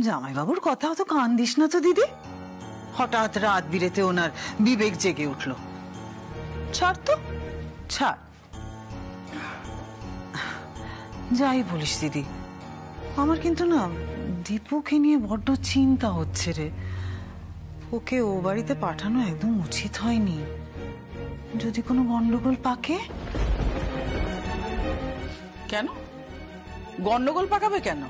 জামাইবাবুর কথা তো কান দিস না তো দিদি। হঠাৎ রাত বিরেতে ওনার বিবেক জেগে উঠলো। ছাড় তো, ছাড়। যাই বলিস দিদি, আমার কিন্তু না দীপুকে নিয়ে বড্ড চিন্তা হচ্ছে রে। ওকে ও বাড়িতে পাঠানো একদম উচিত হয়নি। যদি কোনো গন্ডগোল পাকে। কেন গন্ডগোল পাকাবে কেন?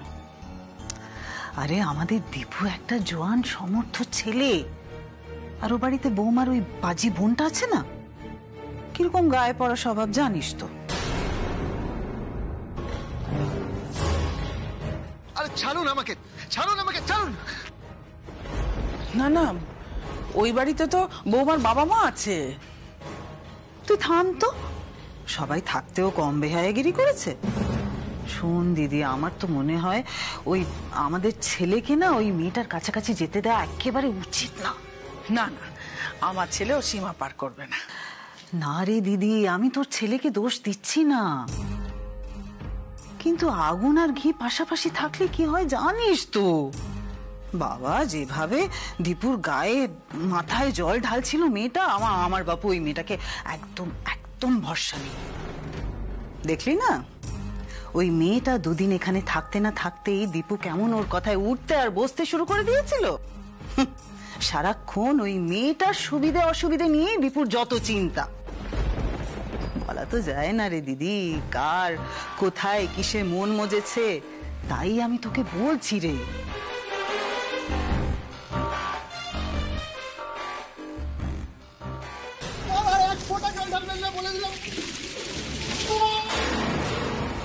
আরে আমাদের দীপু একটা জোয়ান সমর্থ ছেলে, আর ও বাড়িতে বৌমার ওই বাজি বোনটা আছে না, কিরকম গায়ে পড়া স্বভাব জানিস তো। আরে ছাড়ুন আমাকে, ছাড়ুন আমাকে, ছাড়ুন। না না, ওই বাড়িতে তো বৌমার বাবা মা আছে। তুই থাম তো, সবাই থাকতেও কম বেহায়াগিরি করেছে। শোন দিদি, আমার তো মনে হয় ওই আমাদের ছেলেকে না ওই মেয়েটার কাছাকাছি যেতে দেওয়া একেবারে উচিত না। না না, আমার ছেলেও সীমা পার করবে না। না রে দিদি, আমি তোর ছেলেকে দোষ দিচ্ছি না, কিন্তু আগুন আর ঘি পাশাপাশি থাকলে কি হয় জানিস তো। বাবা যেভাবে দীপুর গায়ে মাথায় জল ঢালছিল মেয়েটা, আমার বাপু ওই মেয়েটাকে একদম একদম ভরসা নেই। দেখলি না, ওই মেয়েটা দুদিন এখানে থাকতে না থাকতেই দীপু কেমন ওর কথায় উঠতে আর বসতে শুরু করে দিয়েছিল। সারাক্ষণ ওই মেয়েটার সুবিধে অসুবিধে নিয়ে দীপুর যত চিন্তা। বলা তো যায় না রে দিদি, কার কোথায় কিসে মন মজেছে। তাই আমি তোকে বলছি রে।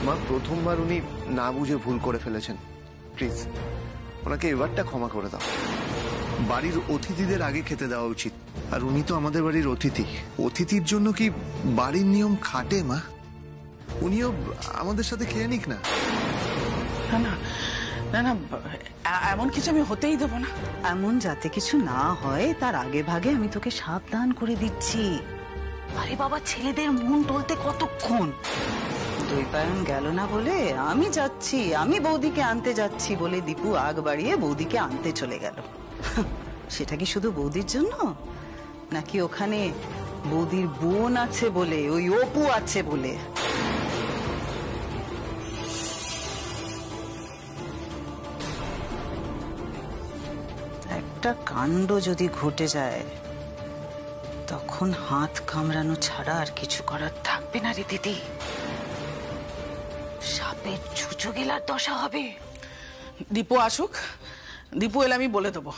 মা, প্রথমবার উনি না বুঝে ভুল করে ফেলেছেন, প্লিজ ওনাকে এবারটা ক্ষমা করে দাও। বাড়ির অতিথিদের আগে খেতে দেওয়া উচিত, আর উনি তো আমাদের বাড়ির অতিথি। অতিথির জন্য কি বাড়ির নিয়ম খাটে মা? উনিও আমাদের সাথে খেয়ে নিক না। না না না না, এমন কিছু আমি হতেই দেবো না। এমন যাতে কিছু না হয় তার আগে ভাগে আমি তোকে সাবধান করে দিচ্ছি। আরে বাবা, ছেলেদের মন টলতে কতক্ষণ। দুই পায়ন গেল না বলে আমি যাচ্ছি, আমি বৌদিকে আনতে যাচ্ছি বলে দীপু আগ বাড়িয়ে বৌদিকে আনতে চলে গেল। সেটা কি শুধু বৌদির জন্য, নাকি ওখানে বৌদির বোন আছে বলে, ওই অপু আছে বলে? একটা কাণ্ড যদি ঘটে যায় তখন হাত কামড়ানো ছাড়া আর কিছু করার থাকবে না রে দিদি। সাপের চুচো গেলার দশা হবে। দীপু আসুক, দীপু এলে আমি বলে দেবো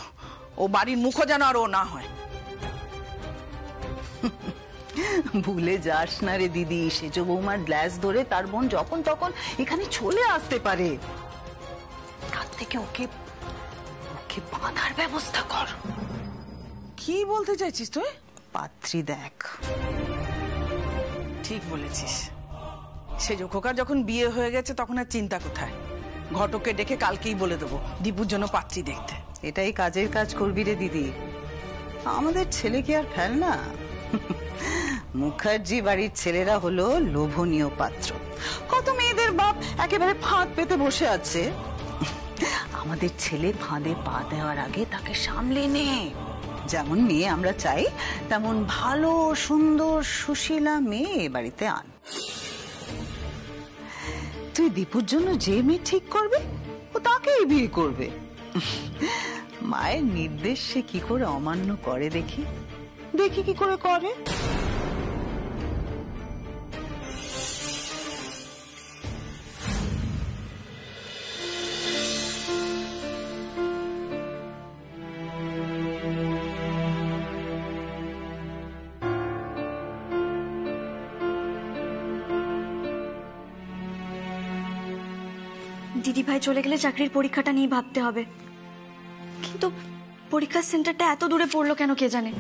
ও বাড়ির মুখও যেন আর ও না হয়। ভুলে যাস না রে দিদি, সেজ বৌমার গ্লাস ধরে তার বোন যখন তখন এখানে চলে আসতে পারে। তার থেকে ওকে ওকে বাঁধার ব্যবস্থা কর। কি বলতে চাইছিস তুই? পাত্রী দেখ। ঠিক বলেছিস, সেজ খোকার যখন বিয়ে হয়ে গেছে তখন আর চিন্তা কোথায়। ঘটককে ডেকে কালকেই বলে দেবো দীপুর জন্য পাত্রী দেখতে। এটাই কাজের কাজ করবি রে দিদি। আমাদের ছেলে কি আর ফেল না। মুখার্জি বাড়ির ছেলেরা হলো লোভনীয় পাত্র। কত মেয়েদের বাপ একেবারে ফাঁদ পেতে বসে আছে। আমাদের ছেলে ফাঁদে পা দেওয়ার আগে তাকে সামলে নে। যেমন মেয়ে আমরা চাই তেমন ভালো সুন্দর সুশীলা মেয়ে বাড়িতে আন। তুই দীপুর জন্য যে মেয়ে ঠিক করবে ও তাকেই বিয়ে করবে। মায়ের নির্দেশ সে কি করে অমান্য করে দেখি, দেখি কি করে করে। দিদি ভাই চলে গেলে চাকরির পরীক্ষাটা নিয়ে ভাবতে হবে, কিন্তু পরীক্ষার সেন্টারটা এত দূরে পড়লো কেন কে জানে।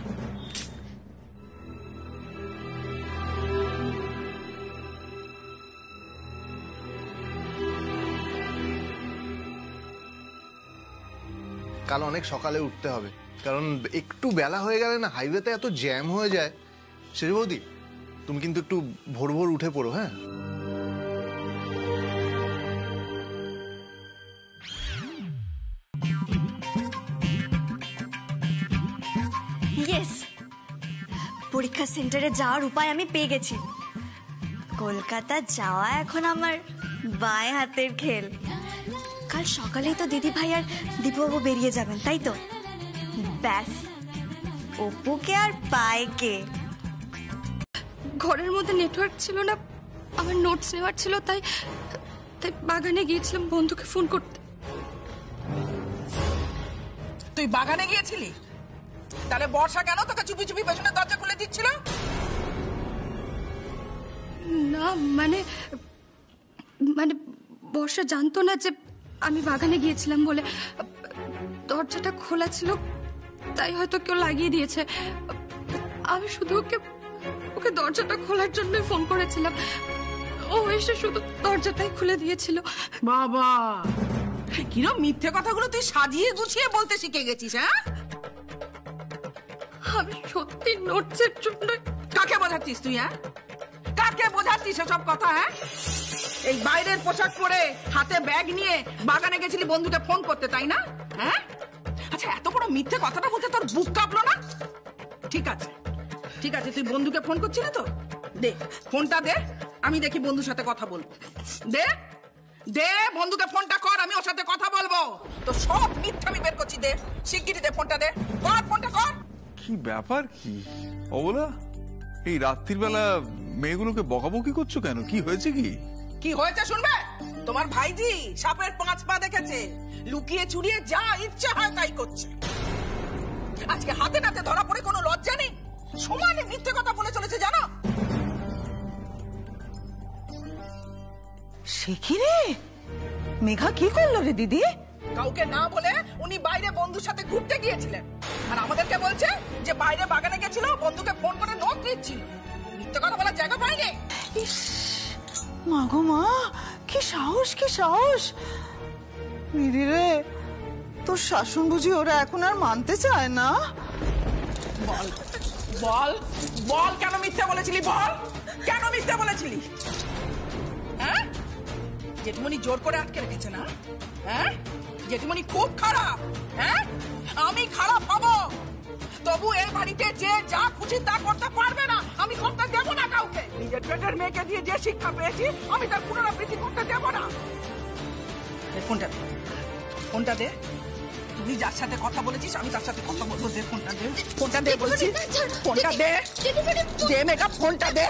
কাল অনেক সকালে উঠতে হবে, কারণ একটু বেলা হয়ে গেলে না হাইওয়েতে এত জ্যাম হয়ে যায়। সেজ বৌদি, তুমি কিন্তু একটু ভোর ভোর উঠে পড়ো। হ্যাঁ, পরীক্ষা সেন্টারে যাওয়ার উপায় আমি পেয়ে গেছি। কলকাতা যাওয়া এখন আমার বাঁ হাতের খেল। কাল সকালেই তো দিদি ভাই আর দীপুবাবু বেরিয়ে যাবেন, তাই তো? ব্যাস, অপুকে আর পায় কে? ঘরের মধ্যে নেটওয়ার্ক ছিল না, আমার নোটস নেওয়ার ছিল, তাই বাগানে গিয়েছিলাম বন্ধুকে ফোন করতে। তুই বাগানে গিয়েছিলি? তাহলে বর্ষা কেন তোকে চুপি চুপি পেছনে দরজা খুলে দিচ্ছিল? না মানে মানে বর্ষা জানতো না যে আমি বাগানে গিয়েছিলাম বলে। দরজাটা খোলা ছিল, তাই হয়তো কেউ লাগিয়ে দিয়েছে। আমি শুধু ওকে দরজাটা খোলার জন্যই ফোন করেছিলাম। ও এসে শুধু দরজাটাই খুলে দিয়েছিল। বাবা, কিরম মিথ্যে কথাগুলো তুই সাজিয়ে গুছিয়ে বলতে শিখে গেছিস, হ্যাঁ? আমি সত্যি নোটসের জন্য। কাকে বোঝাচ্ছিস তুই, হ্যাঁ? কাকে বোঝাচ্ছিস এসব কথা, হ্যাঁ? এই বাইরের পোশাক পরে হাতে ব্যাগ নিয়ে বাগানে গেছিলি বন্ধুকে ফোন করতে, তাই না? হ্যাঁ, আচ্ছা, এত বড় মিথ্যে কথাটা বলতে তোর বুক কাঁপলো না? ঠিক আছে ঠিক আছে, তুই বন্ধুকে ফোন করছিলি তো? দে ফোনটা দে, আমি দেখি বন্ধুর সাথে কথা বলবো। দে দে বন্ধুকে ফোনটা কর, আমি ওর সাথে কথা বলবো। তো সব মিথ্যা আমি বের করছি। দে শিগগিরই দে ফোনটা, দে কর ফোনটা কর। কি ব্যাপার কি অবলা, এই রাত্রির বেলা মেয়েগুলোকে বকাবকি করছো কেন? কি হয়েছে? কি হয়েছে শুনবে? তোমার ভাইজি সাপের 5 পা দেখেছে, লুকিয়ে চুরিয়ে যা ইচ্ছা হয় তাই করছে। আজকে হাতে নাতে ধরা পড়ে কোনো লজ্জা নেই, সমানে মিথ্যে কথা বলে চলেছে, জানো? সে কি রে, মেঘা কি করলো রে দিদি? কাউকে না বলে উনি বাইরে বন্ধুর সাথে ঘুরতে গিয়েছিলেন, আর আমাদেরকে বলছে যে বাইরে বাগানে গেছিল, বন্ধুকে ফোন করে নোট দিচ্ছিল। মিথ্যে কথা বলার জায়গা পাইনি। ইস, মা গো মা, কি সাহস, কি সাহস! দিদি রে, তোর শাসন বুঝি ওরা এখন আর মানতে চায় না? বল বল বল, কেন মিথ্যে বলেছিলি? বল কেন মিথ্যে বলেছিলি? হ্যাঁ, জেঠুমনি জোর করে আটকে রেখেছে না? হ্যাঁ, জেঠুমনি খুব খারাপ। হ্যাঁ, আমি খারাপ হবো, তবু এই বাড়িতে যে যা খুশি তা করতে পারবে না, আমি করতে দেবো না কাউকে। নিজের পেটের মেয়েকে দিয়ে যে শিক্ষা পেয়েছি, আমি তার পুনরাবৃত্তি করতে দেবো না। ফোনটা দে, ফোনটা দে। তুই যার সাথে কথা বলেছিস আমি তার সাথে কথা বলবো। দে ফোনটা, দে ফোনটা, দে বলছি, ফোনটা দে। দে মেঘা, ফোনটা দে।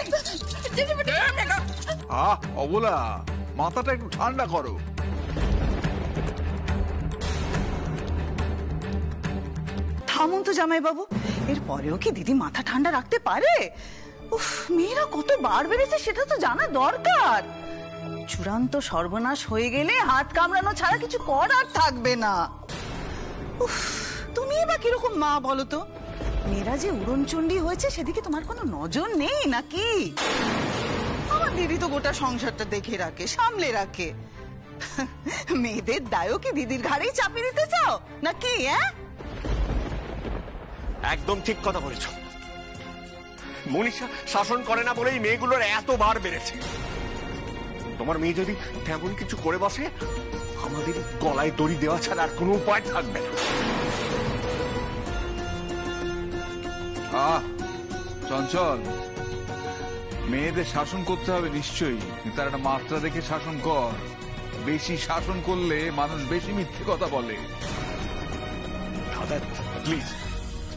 দে মেঘা। অবলা, মাথাটা একটু ঠান্ডা করো। থামুন তো জামাই বাবু, এরপরেও কি দিদি মাথা ঠান্ডা রাখতে পারে? উফ, মেয়েরা কত বার বেড়েছে সেটা তো জানা দরকার। চূড়ান্ত সর্বনাশ হয়ে গেলে হাত কামড়ানো ছাড়া কিছু করার থাকবে না। উফ, তুমি এবার কিরকম মা বলো তো? মেয়েরা যে উড়নচণ্ডী হয়েছে সেদিকে তোমার কোনো নজর নেই নাকি? আমার দিদি তো গোটা সংসারটা দেখে রাখে, সামলে রাখে। মেয়েদের দায়ও কি দিদির ঘাড়েই চাপিয়ে দিতে চাও নাকি? হ্যাঁ, একদম ঠিক কথা বলেছ মনীষা। শাসন করে না বলেই মেয়েগুলোর এত বার বেড়েছে। তোমার মেয়ে যদি তেমন কিছু করে বসে, আমাদের গলায় দড়ি দেওয়া ছাড়া আর কোনো উপায় থাকবে না। চঞ্চল, মেয়েদের শাসন করতে হবে নিশ্চয়ই, তার একটা মাত্রা দেখে শাসন কর। বেশি শাসন করলে মানুষ বেশি মিথ্যে কথা বলে। দাদা প্লিজ,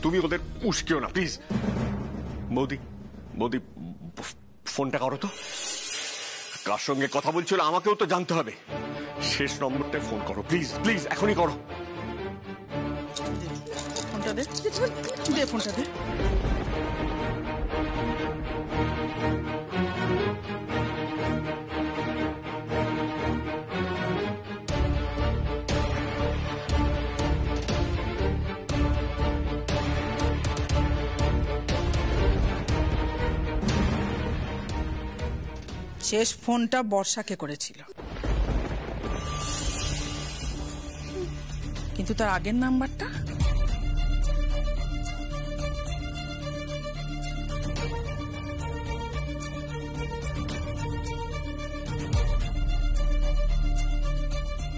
তুমি ওদের উস্কেও না প্লিজ। বৌদি বৌদি, ফোনটা করো তো। কার সঙ্গে কথা বলছিল আমাকেও তো জানতে হবে। শেষ নম্বরটায় ফোন করো প্লিজ, প্লিজ এখনই করো। ফোনটা দে, দে ফোনটা দে। শেষ ফোনটা বর্ষাকে করেছিল, কিন্তু তার আগের নাম্বারটা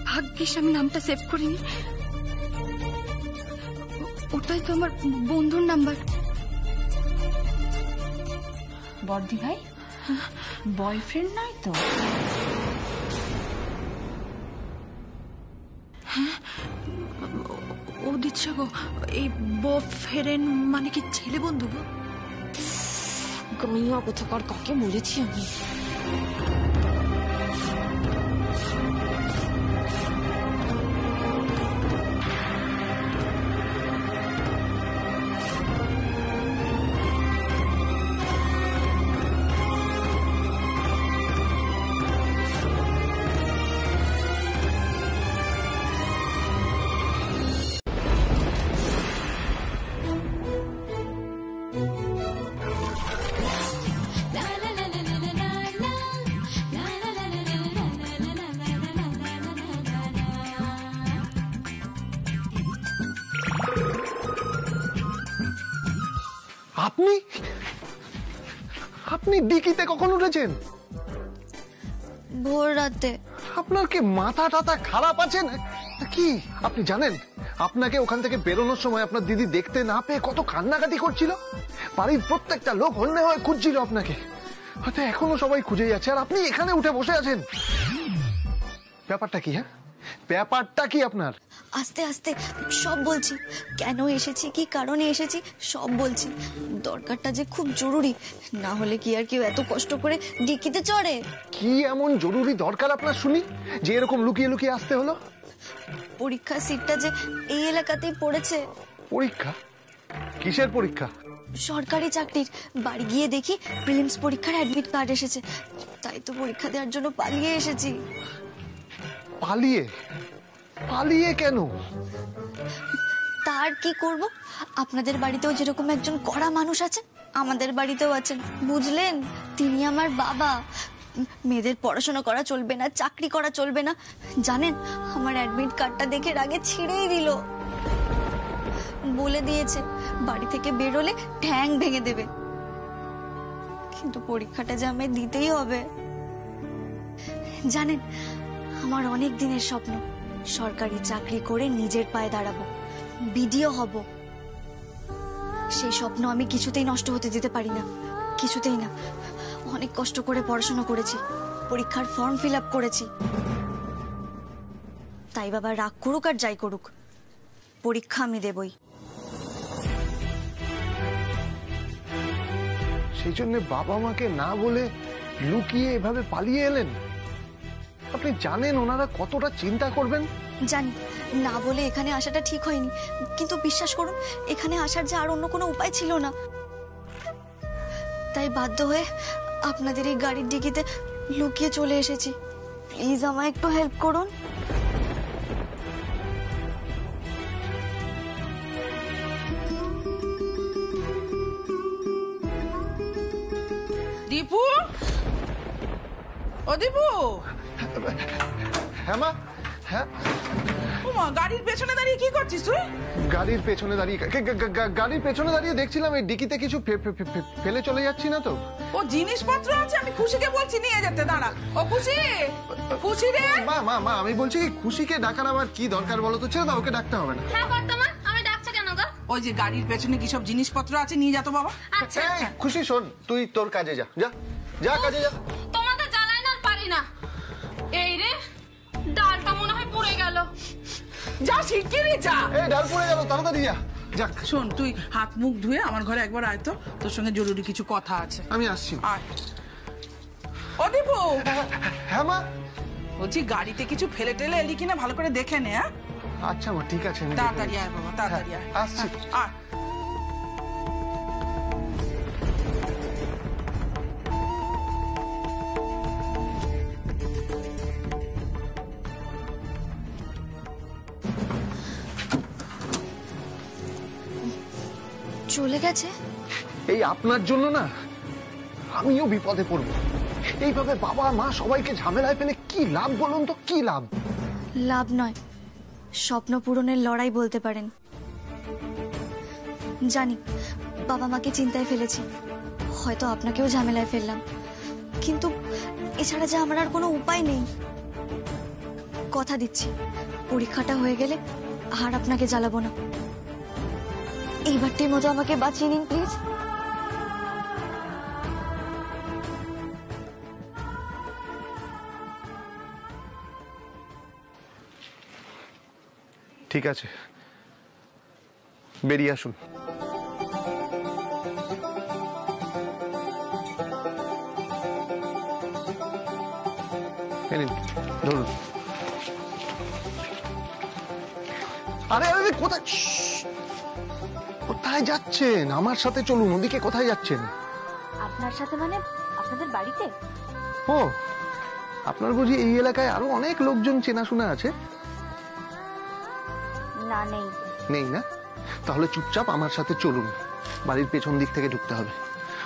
ভাগ্যিস আমি নামটা সেভ করিনি, ওটাই তো আমার বন্ধুর নাম্বার। বর্দি ভাই বয়ফ্রেন্ড নয় তো? ও দিচ্ছে গো, এই বয়ফ্রেন্ড মানে কি ছেলে বন্ধু গো? মিয়া কোথাকার, কাকে বলেছি আমি? আপনি আপনি ডিকিতে কখন উঠেছেন? ভোর রাতে। আপনার কি মাথা টাথা খারাপ আছে কি? আপনি জানেন আপনাকে ওখান থেকে বেরোনোর সময় আপনার দিদি দেখতে না পেয়ে কত কান্নাকাটি করছিল? বাড়ির প্রত্যেকটা লোক হন্যে হয়ে খুঁজছিল আপনাকে, হয়তো এখনো সবাই খুঁজে যাচ্ছে, আর আপনি এখানে উঠে বসে আছেন। ব্যাপারটা কি? হ্যাঁ, ব্যাপারটা কি আপনার? আস্তে আস্তে সব বলছি, কেন এসেছি, কি কারণে এসেছি সব বলছি। দরকারটা যে খুব জরুরি, না হলে কি আর কেউ এত কষ্ট করে ডিকিতে চড়ে? কি এমন জরুরি দরকার আপনার শুনি যে এরকম লুকিয়ে লুকিয়ে আসতে হলো? পরীক্ষার সিটটা যে এই এলাকাতেই পড়েছে। পরীক্ষা? কিসের পরীক্ষা? সরকারি চাকরির। বাড়ি গিয়ে দেখি প্রিলিমস পরীক্ষার অ্যাডমিট কার্ড এসেছে, তাই তো পরীক্ষা দেওয়ার জন্য পালিয়ে এসেছি। পালিয়ে? পালিয়ে কেন? তার কি করব, আপনাদের বাড়িতেও যেরকম একজন কড়া মানুষ আছে, আমাদের বাড়িতেও আছেন, বুঝলেন? তিনি আমার বাবা। মেয়েদের পড়াশোনা করা চলবে না, চাকরি করা চলবে না। জানেন, আমার অ্যাডমিট কার্ডটা দেখে রাগে ছিঁড়েই দিল। বলে দিয়েছে বাড়ি থেকে বেরোলে ঠ্যাং ভেঙে দেবে। কিন্তু পরীক্ষাটা যে আমায় দিতেই হবে। জানেন, আমার অনেক দিনের স্বপ্ন সরকারি চাকরি করে নিজের পায়ে দাঁড়াবো, বিডিও হব। সেই স্বপ্ন আমি কিছুতেই নষ্ট হতে দিতে পারি না, কিছুতেই না। অনেক কষ্ট করে পড়াশোনা করেছি, পরীক্ষার ফর্ম ফিল আপ করেছি। তাই বাবা রাগ করুক আর যাই করুক, পরীক্ষা আমি দেবই। সেই জন্য বাবা মাকে না বলে লুকিয়ে এভাবে পালিয়ে এলেন? আপনি জানেন ওনারা কতটা চিন্তা করবেন? জানি, না বলে এখানে আসাটা ঠিক হয়নি, কিন্তু বিশ্বাস করুন এখানে আসার যে আর অন্য কোনো উপায় ছিল না। তাই বাধ্য হয়ে আপনাদের এই গাড়ির ডিকিতে লুকিয়ে চলে এসেছি। প্লিজ আমায় একটু হেল্প করুন। দীপু, ও দীপু। হ্যাঁ মা। হ্যাঁ, ওমা, গাড়ির পেছনে দাঁড়িয়ে কি করছিস তুই? গাড়ির পেছনে দাঁড়িয়ে গাড়ির পেছনে দাঁড়িয়ে দেখছিলাম এই ডিকিতে কিছু ফেলে চলে যাচ্ছি না তো। ও জিনিসপত্র আছে, আমি খুশিকে বলছি নিয়ে যেতে। দাঁড়া। ও খুশি, খুশি রে। মা মা মা আমি বলছি কি, খুশিকে ডাকার আবার কি দরকার বলো তো? ছেড়ে দাও, ওকে ডাকতে হবে না। হ্যাঁ বর্তমান, আমি ডাকছে কেন গো? ওই যে গাড়ির পেছনে কি সব জিনিসপত্র আছে, নিয়ে যা তো বাবা। আচ্ছা এই, খুশি শোন, তুই তোর কাজে যা, যা যা কাজে যা। তোমাদের জ্বালায় না পারি না। এই রে, ডালটা মনে হয় পুড়ে গেল। যা শিগগিরই যা। এই ডাল পড়ে গেল, তাড়াতাড়ি যা। যাক, শোন, তুই হাত মুখ ধুয়ে আমার ঘরে একবার আয় তো, তোর সঙ্গে জরুরি কিছু কথা আছে। আমি আসছি। আয়। ও দীপু, হ্যাঁ মা। বলছি গাড়িতে কিছু ফেলে টেলে এলি কিনা ভালো করে দেখে নে। হ্যাঁ, আচ্ছা মা, ঠিক আছে। আমি তাড়াতাড়ি আয় বাবা, তাড়াতাড়ি আয়। আসছি। আয়। চলে গেছে? এই আপনার জন্য না আমিও বিপদে পড়ব। এইভাবে বাবা মা সবাইকে ঝামেলায় ফেলে কি লাভ বলুন তো? কি লাভ? লাভ নয়, স্বপ্ন পূরণের লড়াই বলতে পারেন। জানি বাবা মাকে চিন্তায় ফেলেছি, হয়তো আপনাকেও ঝামেলায় ফেললাম, কিন্তু এছাড়া যে আমার আর কোনো উপায় নেই। কথা দিচ্ছি, পরীক্ষাটা হয়ে গেলে আর আপনাকে জ্বালাবো না। এইবারটির মতো আমাকে বাঁচিয়ে নিন প্লিজ। ঠিক আছে, বেরিয়ে আসুন। ধরুন। আরে আরে কোথায় কোথায় যাচ্ছেন? আমার সাথে চলুন। ওদিকে কোথায় যাচ্ছেন? আপনার সাথে মানে আপনাদের বাড়িতে? ও, আপনার বুঝি এই এলাকায় আরো অনেক লোকজন চেনাশোনা আছে? না, নেই। নেই না? তাহলে চুপচাপ আমার সাথে চলুন। বাড়ির পেছন দিক থেকে ঢুকতে হবে।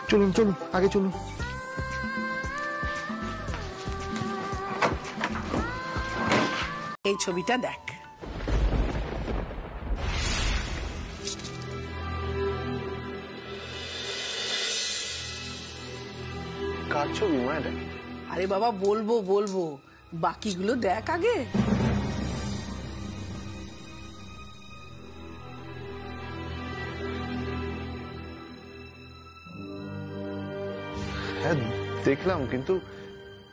চলুন চলুন, আগে চলুন। এই ছবিটা দেখ। কার ছবি মা এটা? আরে বাবা, বলবো বলবো, বাকিগুলো দেখ আগে। হ্যাঁ দেখলাম, কিন্তু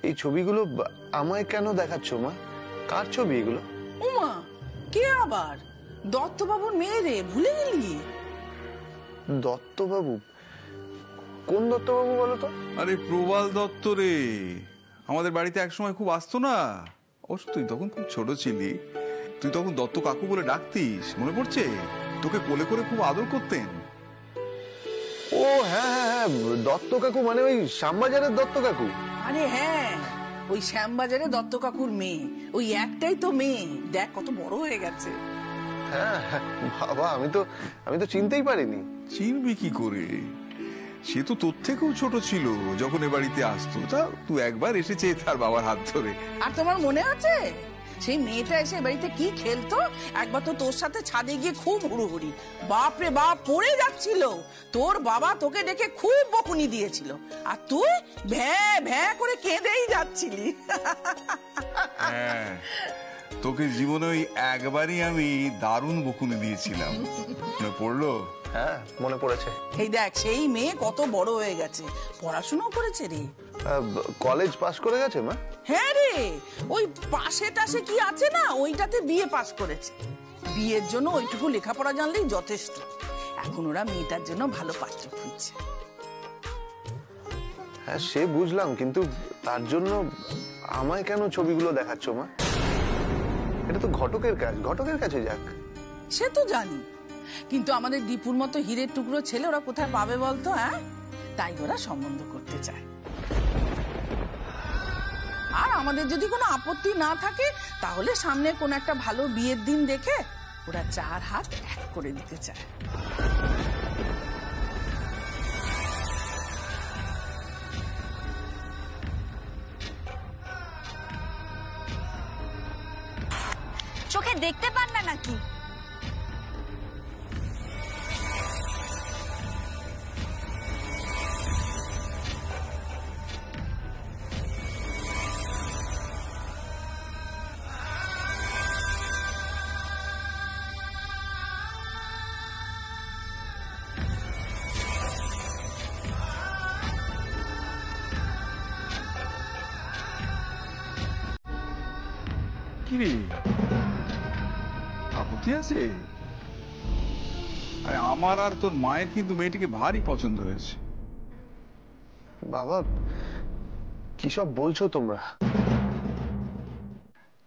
এই ছবিগুলো আমায় কেন দেখাচ্ছ মা? কার ছবি এগুলো? উমা, কে আবার? দত্তবাবুর মেয়ে রে, ভুলে গেলি? দত্তবাবু? কোন দত্তবাবু বলো তো? আরে প্রবাল দত্ত রে, আমাদের বাড়িতে একসময় খুব আসতো না? অবশ্য তুই তখন খুব ছোট ছিলি। তুই তখন দত্ত কাকু বলে ডাকতিস, মনে পড়ছে? তোকে কোলে করে খুব আদর করতেন। ও হ্যাঁ হ্যাঁ হ্যাঁ, দত্ত কাকু মানে ওই শ্যামবাজারের দত্ত কাকু? আরে হ্যাঁ, ওই শ্যামবাজারে দত্ত কাকুর মেয়ে। ওই একটাই তো মেয়ে, দেখ কত বড় হয়ে গেছে। হ্যাঁ বাবা, আমি তো চিনতেই পারিনি। চিনবি কি করে? সে তো তোর থেকেও ছোট ছিল যখন এ বাড়িতে আসতো। তা তুই একবার এসেছে তার বাবার হাত ধরে। আর তোমার মনে আছে সেই মেয়েটা এসে বাড়িতে কি খেলতো? একবার তো তোর সাথে ছাদে গিয়ে খুব হুড়োহুড়ি, বাপরে বাপ, পড়ে যাচ্ছিল। তোর বাবা তোকে ডেকে খুব বকুনি দিয়েছিল, আর তুই ভ্যাঁ ভ্যাঁ করে কেঁদেই যাচ্ছিলি। হ্যাঁ, তোকে জীবনে ওই একবারই আমি দারুণ বকুনি দিয়েছিলাম, মনে পড়লো? হ্যাঁ মনে পড়েছে। এই দেখ, সেই মেয়ে কত বড় হয়ে গেছে, পড়াশোনাও করেছে রে। কলেজ পাশ করে গেছে মা? হ্যাঁ রে, ওই পাশে টাশে কি আছে না, ওইটাতে বিএ পাস করেছে। বিয়ের জন্য ওইটুকু লেখাপড়া জানলেই যথেষ্ট। এখন ওরা মেয়েটার জন্য ভালো পাত্র খুঁজছে। হ্যাঁ সে বুঝলাম, কিন্তু তার জন্য আমায় কেন ছবিগুলো দেখাচ্ছ মা? এটা তো ঘটকের কাজ, ঘটকের কাছে যাক। সে তো জানি, কিন্তু আমাদের দীপুর মতো হীরের টুকরো ছেলে ওরা কোথায় পাবে বলতো? হ্যাঁ, তাই ওরা সম্বন্ধ করতে চায়। আর আমাদের যদি কোনো আপত্তি না থাকে, তাহলে সামনে কোন একটা ভালো বিয়ের দিন দেখে ওরা 4 হাত এক করে দিতে চায়। চোখে দেখতে পান না নাকি? কি রে, আপত্তি আছে? আরে আমার আর তোর মায়ের কিন্তু মেয়েটিকে ভারী পছন্দ হয়েছে। বাবা কি সব বলছো তোমরা?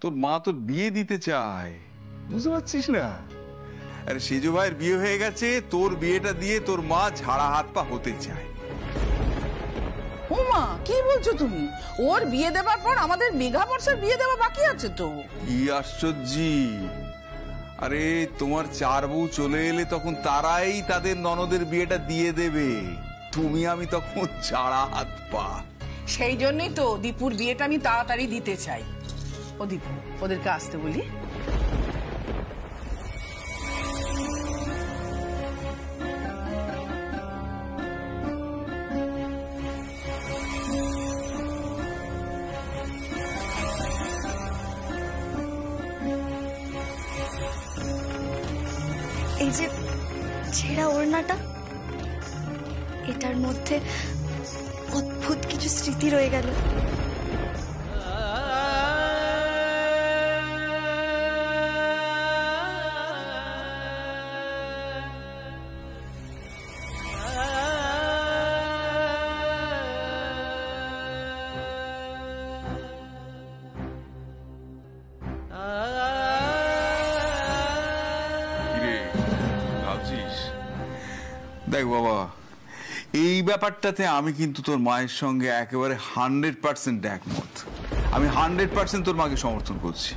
তোর মা তোর বিয়ে দিতে চায়, বুঝতে পারছিস না? আরে সেজু ভাইয়ের বিয়ে হয়ে গেছে, তোর বিয়েটা দিয়ে তোর মা ঝাড়া হাত পা হতে চায়। উমা, কি বলছো তুমি? ওর বিয়ে দেবার পর আমাদের মেঘা বর্ষার বিয়ে দেওয়া বাকি আছে তো। কি আশ্চর্য! আরে তোমার 4 বউ চলে এলে তখন তারাই তাদের ননদের বিয়েটা দিয়ে দেবে, তুমি আমি তখন ঝাড়া হাত পা। সেই জন্যই তো দীপুর বিয়েটা আমি তাড়াতাড়ি দিতে চাই। ও দীপু, ওদেরকে আসতে বলি। এই যে ছেঁড়া ওড়নাটা, এটার মধ্যে অদ্ভুত কিছু স্মৃতি রয়ে গেল। দেখ বাবা, এই ব্যাপারটাতে আমি কিন্তু তোর মায়ের সঙ্গে একেবারে 100% একমত। আমি 100% তোর মাকে সমর্থন করছি।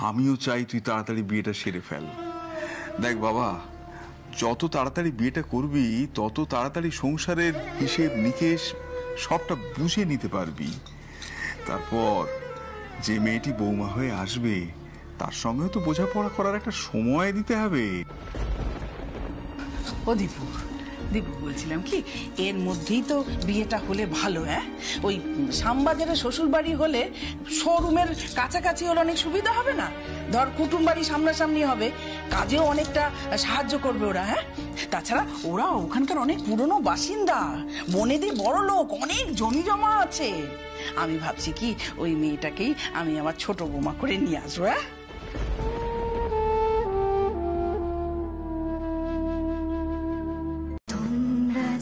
আমিও চাই তুই তাড়াতাড়ি বিয়েটা সেরে ফেল। দেখ বাবা, যত তাড়াতাড়ি বিয়েটা করবি তত তাড়াতাড়ি সংসারের হিসেব নিকেশ সবটা বুঝে নিতে পারবি। তারপর যে মেয়েটি বৌমা হয়ে আসবে তার সঙ্গেও তো বোঝাপড়া করার একটা সময় দিতে হবে। ও দীপু, দীপু বলছিলাম কি, এর মধ্যেই তো বিয়েটা হলে ভালো। ওই শ্যামবাজারের শ্বশুর বাড়ি হলে শোরুমের কাছাকাছি হলে অনেক সুবিধা হবে না? ধর কুটুম বাড়ি সামনাসামনি হবে, কাজেও অনেকটা সাহায্য করবে ওরা। তাছাড়া ওরা ওখানকার অনেক পুরনো বাসিন্দা, বনেদি বড় লোক, অনেক জমি জমা আছে। আমি ভাবছি কি ওই মেয়েটাকেই আমি আমার ছোট বৌমা করে নিয়ে আসবো।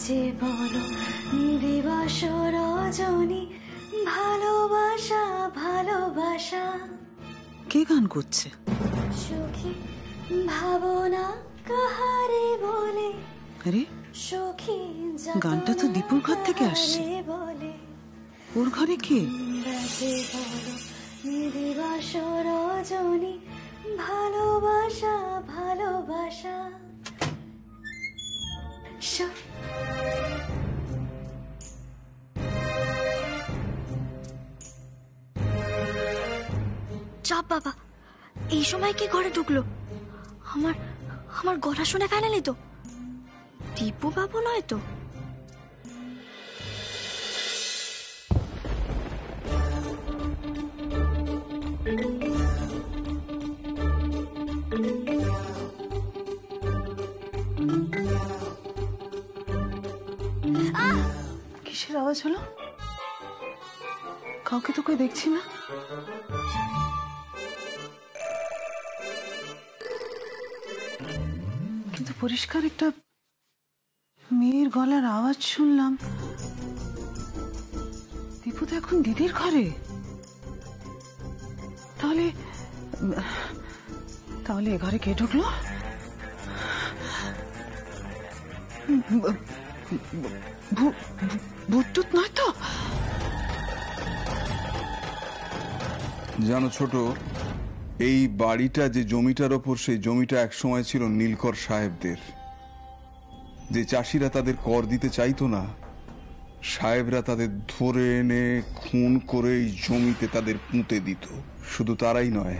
যে বলো দিবস রজনী, ভালোবাসা ভালোবাসা। কে গান করছে? সুখী ভাবনা কাহারে বলে। আরে সুখী গানটা তো দীপুর ঘর থেকে আসছে। বলে ওর ঘরে কে? যে বলো দিবস রজনী, ভালোবাসা ভালোবাসা। চাপ বাবা, এই সময় কে ঘরে ঢুকলো? আমার আমার গলা শুনে ফেলেনি তো? দীপু বাবু নয় তো? কিসের আওয়াজ হলো? কাউকে তো কই দেখছি না। কিন্তু পরিষ্কার একটা মেয়ের গলার আওয়াজ শুনলাম। দীপু তো এখন দিদির ঘরে। তাহলে তাহলে এ ঘরে কে ঢুকলো? ভূত নয় তো? জানো ছোট, এই বাড়িটা যে জমিটার ওপর, সেই জমিটা একসময় ছিল নীলকর সাহেবদের। যে চাষিরা তাদের কর দিতে চাইতো না, সাহেবরা তাদের ধরে এনে খুন করে এই জমিতে তাদের পুঁতে দিত। শুধু তারাই নয়,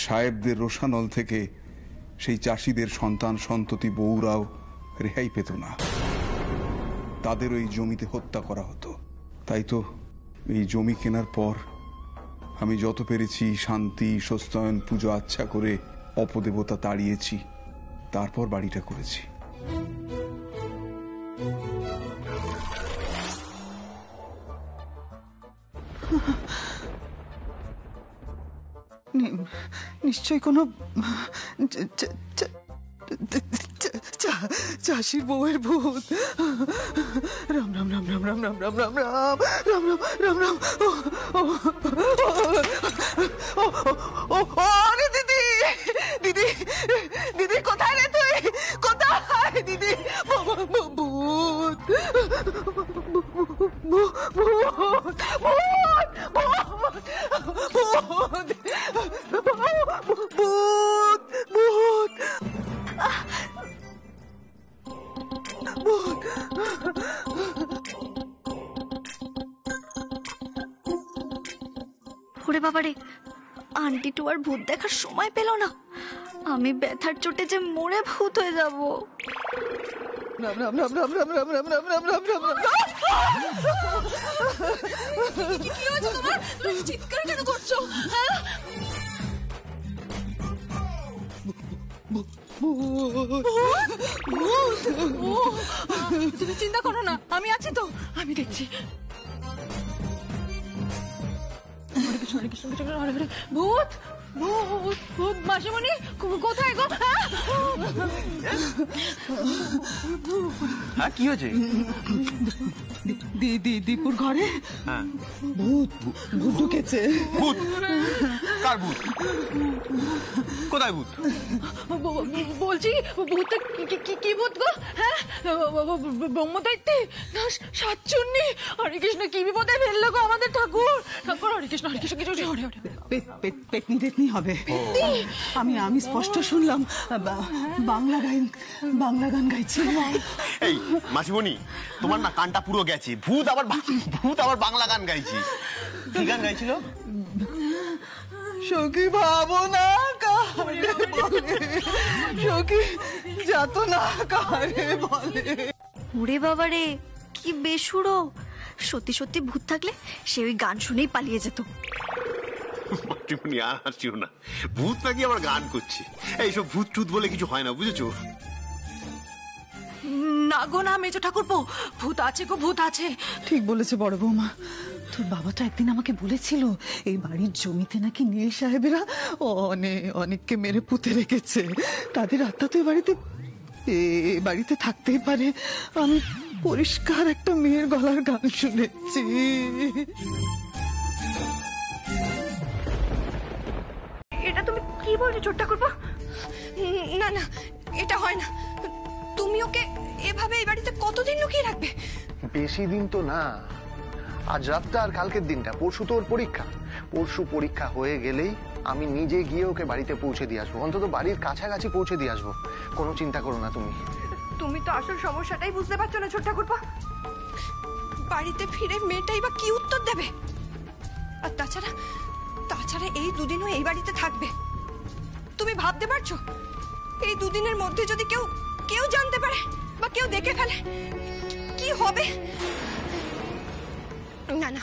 সাহেবদের রোষানল থেকে সেই চাষিদের সন্তান সন্ততি বউরাও রেহাই পেত না, তাদের ওই জমিতে হত্যা করা হতো। তাই তো এই জমি কেনার পর আমি যত পেরেছি শান্তি সস্তায়ন পুজো আচ্ছা করে অপদেবতা তাড়িয়েছি, তারপর বাড়িটা করেছি। নিশ্চয় কোনো চাষির বউয়ের ভূত। রাম রাম রাম রাম রাম রাম রাম রাম রাম রাম রাম রাম রাম। আরে দিদি, দিদি, দিদি কোথায় রে তুই? কোথায় দিদি? ভূত, ভূত, ওরে বাবারে, আন্টি তো আর ভূত দেখার সময় পেল না। আমি ব্যথার চোটে যে মরে ভূত হয়ে যাব। রাম রাম রাম রাম রাম রাম রাম রাম রাম রাম রাম রাম। কি হয়েছে তোমার? তুমি চিৎকার কেন করছো? তুমি চিন্তা করো না, আমি আছি তো, আমি দেখছি। ভূত মাসিমণি কোথায় গো? হ্যাঁ কি হয়েছে? দীপুর ঘরে ভূত ভূত ঢুকেছে। ভূত? কার ভূত? কোথায় ভূত? বলছি ভূত কি ভূত গো? হ্যাঁ ব্রহ্মদৈত্যী না সাতচুন্নি? হরে কৃষ্ণ, কি বিপদে ফেললো গো আমাদের ঠাকুর। ঠাকুর হরে কৃষ্ণ কিছু পেতনি টেতনি হবে। আমি স্পষ্ট শুনলাম বাংলা গান গাইছিল। এই মাসিমণি, তোমার না কানটা পুরো গেছে। ভূত আবার বাংলা গান গাইছি। কি গান গাইছিল? সখী ভাবনা কারে বলে, সখী যাত না কারে বলে। ওরে বাবা রে, কি বেসুরো। সত্যি সত্যি ভূত থাকলে সে ওই গান শুনেই পালিয়ে যেত। মাসিমণি আর হাসিও না, ভূত নাকি আবার গান করছে। এইসব ভূত টুত বলে কিছু হয় না, বুঝেছো? না গো না মেজো ঠাকুরপো, ভূত আছে গো, ভূত আছে। ঠিক বলেছে বড় বৌমা। তোর বাবা তো একদিন আমাকে বলেছিল এই বাড়ির জমিতে নাকি নীল সাহেবেরা অনেককে মেরে পুঁতে রেখেছে। তাদের আত্মা তো এ বাড়িতে থাকতেই পারে। আমি পরিষ্কার একটা মেয়ের গলার গান শুনেছি। এটা তুমি কি বলছো ছোট ঠাকুরপো? না না, এটা হয় না। তুমি ওকে এভাবে এই বাড়িতে কতদিন লুকিয়ে রাখবে? বেশি দিন তো না, আজ রাতটা আর কালকের দিনটা। পরশু তো ওর পরীক্ষা। পরশু পরীক্ষা হয়ে গেলেই আমি নিজে গিয়ে ওকে বাড়িতে পৌঁছে দিয়ে আসবো, অন্তত বাড়ির কাছাকাছি পৌঁছে দিয়ে আসবো। কোনো চিন্তা করো না তুমি। তুমি তো আসল সমস্যাটাই বুঝতে পারছো না ছোট ঠাকুরপো। বাড়িতে ফিরে মেয়েটাই বা কি উত্তর দেবে? আর তাছাড়া এই দুদিনও এই বাড়িতে থাকবে। তুমি ভাবতে পারছো এই দুদিনের মধ্যে যদি কেউ জানতে পারে বা কেউ দেখে ফেলে কি হবে? না না,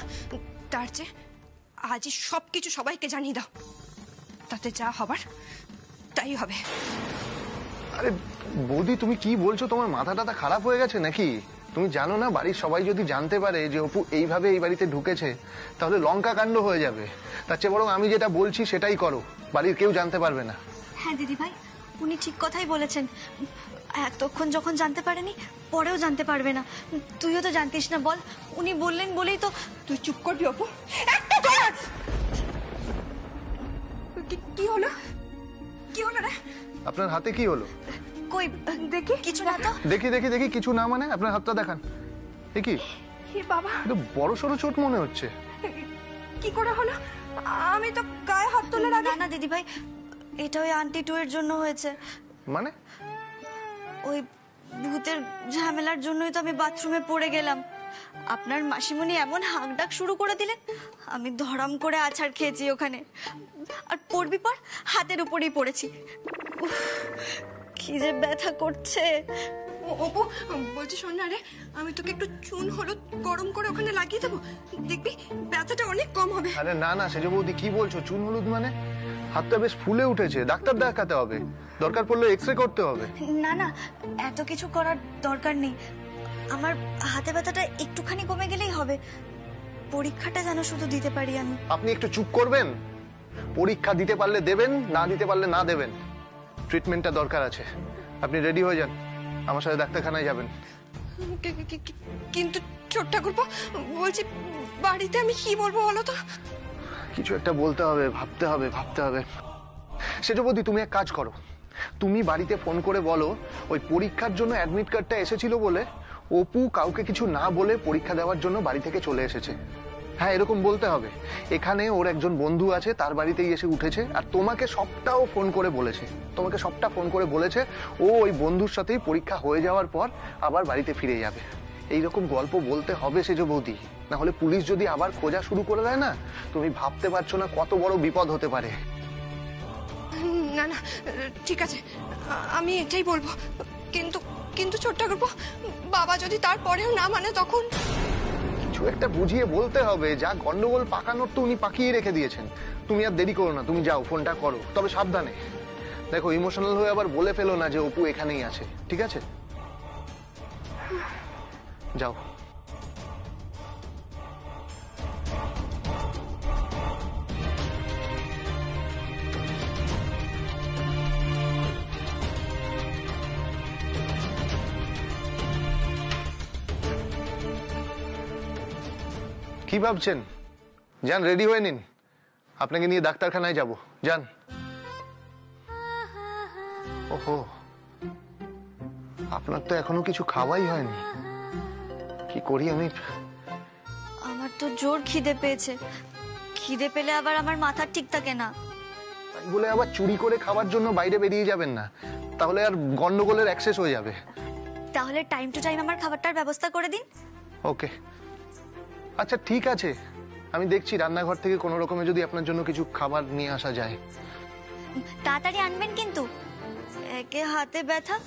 তার চেয়ে আজই সবকিছু সবাইকে জানিয়ে দাও, তাতে যা হবার তাই হবে। আরে বৌদি, তুমি কি বলছো? তোমার মাথাটা খারাপ হয়ে গেছে নাকি? তুমি জানো না বাড়ির সবাই যদি জানতে পারে যে অপু এইভাবে এই বাড়িতে ঢুকেছে তাহলে লঙ্কা কাণ্ড হয়ে যাবে। তার চেয়ে বরং আমি যেটা বলছি সেটাই করো, বাড়ির কেউ জানতে পারবে না। হ্যাঁ দিদি ভাই, উনি ঠিক কথাই বলেছেন। এতক্ষণ যখন জানতে পারেনি, পরেও জানতে পারবে না। তুইও তো জানতিস না বল, উনি বললেন বলেই তো। তুই চুপ করবি অপু, একটা কথা। কি হলো রে? আপনার হাতে কি হলো? কই দেখি, কিছু না তো। দেখি কিছু না মানে? আপনার হাতটা দেখান। কি বাবা, বড় সড়ো চোট মনে হচ্ছে। কি করে হলো? আমি তো গায়ে হাত তোলার আগে। না দিদি ভাই, এটা ওই আন্টি টু এর জন্য হয়েছে। মানে? ওই ভূতের ঝামেলার জন্যই তো আমি বাথরুমে পড়ে গেলাম। আপনার মাসিমণি এমন হাঁকডাক শুরু করে দিলেন, আমি ধরাম করে আছাড় খেয়েছি ওখানে। আর পড়বি পর হাতের উপরেই পড়েছি। কি যে ব্যথা করছে। অপু বলছি, শোন না রে, আমি তোকে একটু চুন হলুদ গরম করে ওখানে লাগিয়ে দেবো, দেখবি ব্যথাটা অনেক কম হবে। আরে না সেজ বৌদি, কি বলছো? চুন হলুদ মানে? হাতটা বেশ ফুলে উঠেছে, ডাক্তার দেখাতে হবে, দরকার পড়লে এক্সরে করতে হবে। না এত কিছু করার দরকার নেই। আমার হাতে ব্যথাটা একটুখানি কমে গেলেই হবে। পরীক্ষাটা যেন শুধু দিতে পারি আমি। আপনি একটু চুপ করবেন? পরীক্ষা দিতে পারলে দেবেন, না দিতে পারলে না দেবেন। ট্রিটমেন্টটা দরকার আছে। আপনি রেডি হয়ে যান, আমার সাথে ডাক্তারখানায় যাবেন। কিন্তু ছোট ঠাকুরপো, বলছি বাড়িতে আমি কি বলবো বলো তো? কিছু একটা বলতে হবে, ভাবতে হবে। সেজ বৌদি, তুমি এক কাজ করো, তুমি বাড়িতে ফোন করে বলো ওই পরীক্ষার জন্য অ্যাডমিট কার্ডটা এসেছিল বলে অপু কাউকে কিছু না বলে পরীক্ষা দেওয়ার জন্য বাড়ি থেকে চলে এসেছে। হ্যাঁ, এরকম বলতে হবে। এখানে ওর একজন বন্ধু আছে, তার বাড়িতেই এসে উঠেছে, আর তোমাকে সবটা ফোন করে বলেছে ও ওই বন্ধুর সাথেই পরীক্ষা হয়ে যাওয়ার পর আবার বাড়িতে ফিরে যাবে। এইরকম গল্প বলতে হবে সেজ বৌদি, না হলে পুলিশ যদি আবার খোঁজা শুরু করে দেয় না, তুমি ভাবতে পারছো না কত বড় বিপদ হতে পারে। না ঠিক আছে, আমি এটাই বলবো। কিন্তু ছোট ঠাকুরপো, বাবা যদি তারপরেও না মানে তখন? কিছু একটা বুঝিয়ে বলতে হবে। যা গন্ডগোল পাকানোর তো উনি পাকিয়ে রেখে দিয়েছেন। তুমি আর দেরি করো না, তুমি যাও, ফোনটা করো, তবে সাবধানে। দেখো, ইমোশনাল হয়ে আবার বলে ফেলো না যে অপু এখানেই আছে, ঠিক আছে? যাও। কি ভাবছেন? যান, রেডি হয়ে নিন, আপনাকে নিয়ে ডাক্তারখানায় যাব। যান। ওহো, আপনার তো এখনো কিছু খাওয়াই হয়নি। কি করি আমি? আমার তো জোর খিদে পেয়েছে। খিদে পেলে আবার আমার মাথা ঠিক থাকে না। তাই বলে আবার চুরি করে খাওয়ার জন্য বাইরে বেরিয়ে যাবেন না, তাহলে আর গন্ডগোলের অ্যাক্সেস হয়ে যাবে। তাহলে টাইম টু টাইম আমার খাবারটার ব্যবস্থা করে দিন। ওকে, আচ্ছা ঠিক আছে, আমি দেখছি রান্নাঘর থেকে কোনো রকমে যদি আপনার জন্য কিছু খাবার নিয়ে আসা যায়। তাড়াতাড়ি আনবেন কিন্তু, একে হাতে ব্যথা,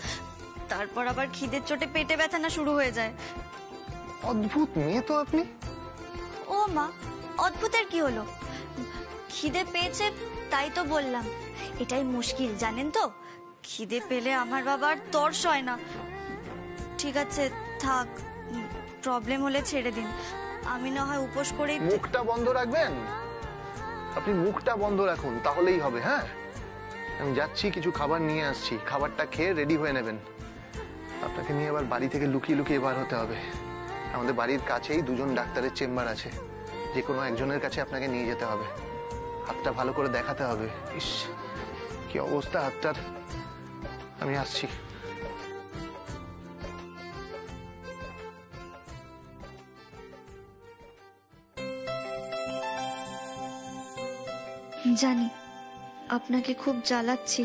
তারপর আবার খিদের চোটে পেটে ব্যথা না শুরু হয়ে যায়। অদ্ভুত মেয়ে তো আপনি। ও মা, অদ্ভুতের কি হলো? খিদে পেয়েছে তাই তো বললাম। এটাই মুশকিল জানেন তো, খিদে পেলে আমার বাবার তর্স হয় না। ঠিক আছে থাক, প্রবলেম হলে ছেড়ে দিন, আমি না হয় উপোস করে। মুখটা বন্ধ রাখবেন, আপনি মুখটা বন্ধ রাখুন, তাহলেই হবে। হ্যাঁ, আমি যাচ্ছি, কিছু খাবার নিয়ে আসছি, খাবারটা খেয়ে রেডি হয়ে নেবেন। আপনাকে নিয়ে আবার বাড়ি থেকে লুকিয়ে লুকিয়ে বার হতে হবে। আমাদের বাড়ির কাছেই দুজন ডাক্তারের চেম্বার আছে, যে কোনো একজনের কাছে আপনাকে নিয়ে যেতে হবে। হাতটা ভালো করে দেখাতে হবে। ইস, কি অবস্থা হাতটার। আমি আসছি। জানি আপনাকে খুব জ্বালাচ্ছি।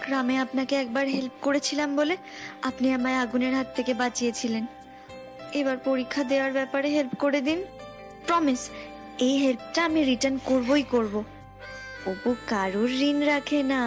গ্রামে আপনাকে একবার হেল্প করেছিলাম বলে আপনি আমায় আগুনের হাত থেকে বাঁচিয়েছিলেন। এবার পরীক্ষা দেওয়ার ব্যাপারে হেল্প করে দিন, প্রমিস। এই হেল্পটা আমি রিটার্ন করবই করব। অপু কারুর ঋণ রাখে না।